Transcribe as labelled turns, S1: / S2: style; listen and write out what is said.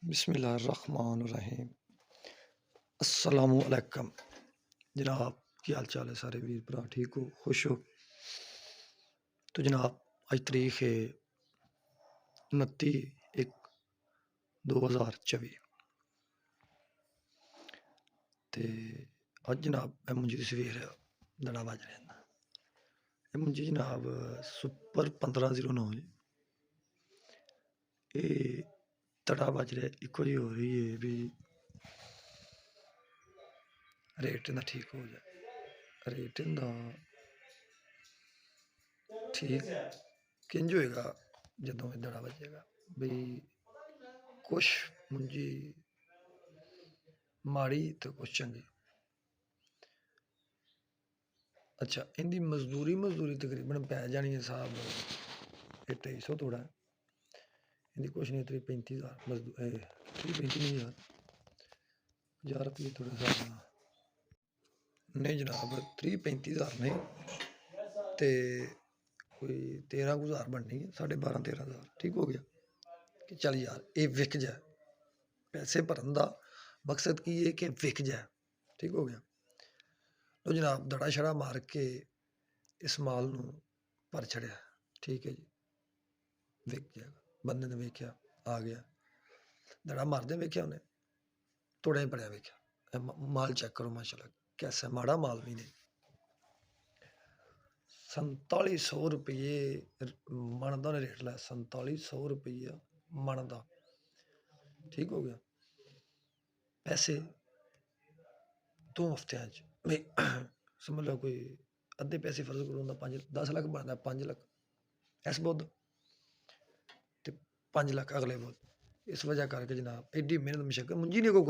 S1: बिस्मिल्लाहिर्रहमानिर्रहीम। अस्सलामुअलैकुम जनाब, की हाल चाल है सारे वीर भरा? ठीक हो, खुश हो? तो जनाब अज तरीक है 29/1/2024 ते अज जनाब एह मुंजी दी सवेर दड़ा बज रहे हैं। एह मुंजी जनाब सुपर 1509 ये दड़ा बज रहा इको जी हो रही है भी रेट इनका ठीक हो जाए। रेट इनका ठीक किंज होएगा जदों ये दड़ा बजेगा बई कुछ मुंजी माड़ी तो कुछ चंगी। अच्छा, इनकी मजदूरी तकरीबन पै जानी है साहब 250 थोड़ा इनकी कुछ नहीं 35,000 मजदूर 35,000 रुपये थोड़ा सा नहीं जनाब 35,000 नहीं तो कोई 13,000 बननी है 12,500-13,000 ठीक हो गया कि चल यार ये विक जाए। पैसे भरन का मकसद की है कि विक जाए। ठीक हो गया। तो जनाब दड़ा शड़ा मार के इस माल नूं भर छड़िया। ठीक है जी, विक जाएगा। बंदे ने वेख्या आ गया दड़ा मारदे वेख्या उन्हें थोड़ा ही भरया वेख्या माल चेक करो माशाल्लाह कैसा माड़ा माल भी नहीं। 4700 रुपये मन का रेट लाया 4700 रुपया मन का। ठीक हो गया। पैसे 2 हफ्तियां समझ लो कोई अद्धे पैसे फर्ज करो 10 लाख बनता 5 लाख इस बुध तो 5 लाख अगले बुध। इस वजह करके जनाब एडी मेहनत मुशक्कत मुंजी नहीं को